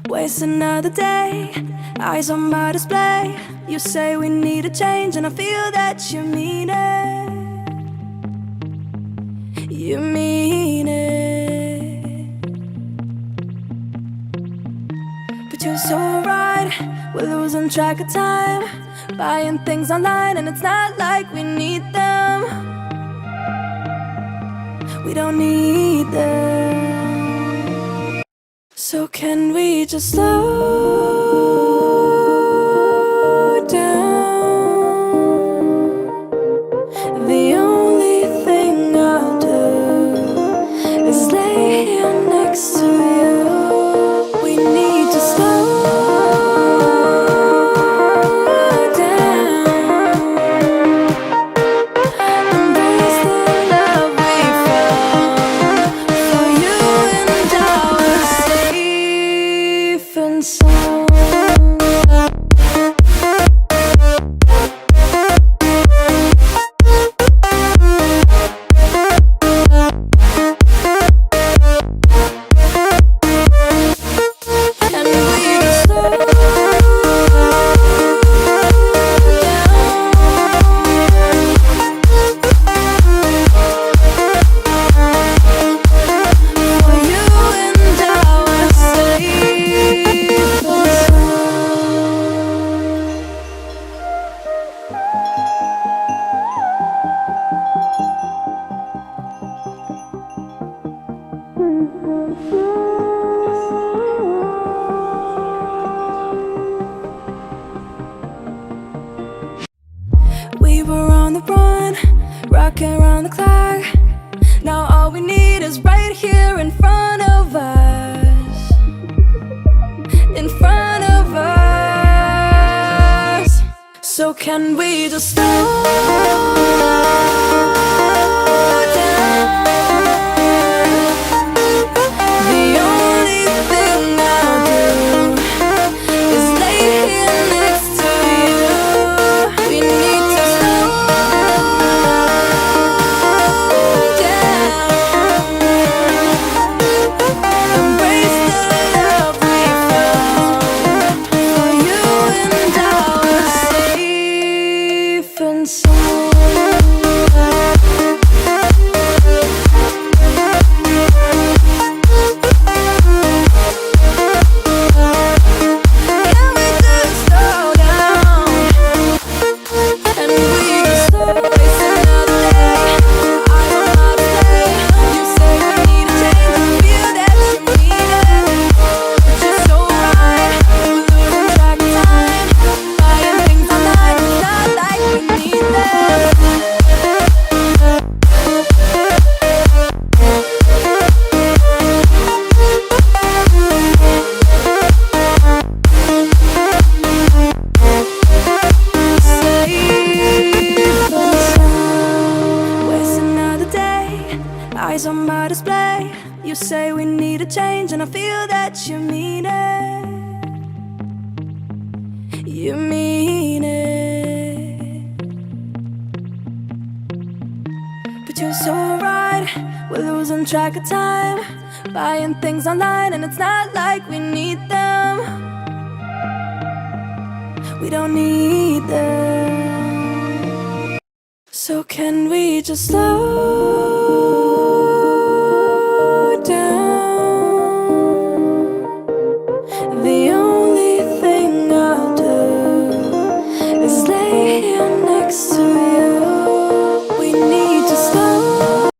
Waste another day, eyes on my display. You say we need a change, and I feel that you mean it. You mean it. But you're so right, we're losing track of time, buying things online, and it's not like we need them. We don't need them. So can we just slow down? The only thing I'll do is lay here next to you. We need to slow down. Embrace the love we found. For you and I were safe and sound. We were on the run, rocking around the clock. Now all we need is right here in front of us. In front of us. So can we just slow down? The only thing I'll do is lay here next to you. We need to slow down. Embrace the love we found. For you and I were safe and sound. Can we just slow down? And we just waste another day. I don't know how to say. You say we need a change, and I feel that you mean it. But you're so right, we're losing track of time, buying things online, it's not like we need them. Waste another day, eyes on my display. You say we need a change, and I feel that you mean it. You mean it. But you're so right, we're losing track of time, buying things online, and it's not like we need them. We don't need them. So can we just slow